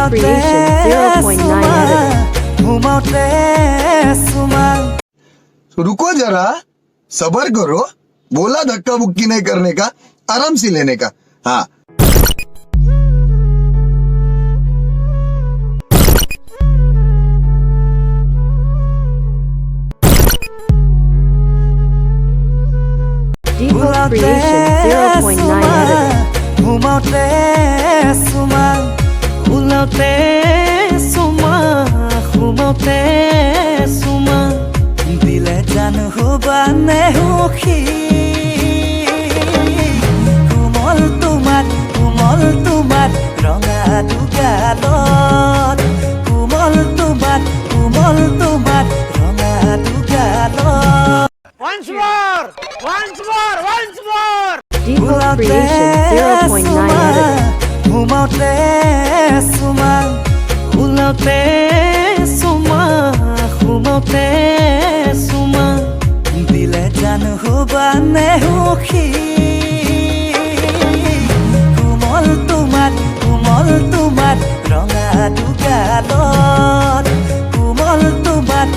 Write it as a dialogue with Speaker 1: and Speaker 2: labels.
Speaker 1: Creation 0.9 editor.
Speaker 2: रुको जरा, सबर करो। बोला धक्का बुक्की नहीं करने का, आराम से लेने का। हाँ,
Speaker 1: Deepak Creation 0.9 editor.
Speaker 3: ঘুমাওতে Suma শুলতে Suma ঘুমাওতে Suma দিলে জান হুবানে সুখী কোমল তোমাত ৰঙা দুগালত কোমল তোমাত ৰঙা দুগালত
Speaker 1: Deepak Creation 0.9 editor.
Speaker 3: ঘুমাওতে Suma শুলতে Suma ঘুমাওতে Suma দিলে জান হুবানে সুখী কোমল তোমাত ৰঙা দুগালত কোমল তোমাত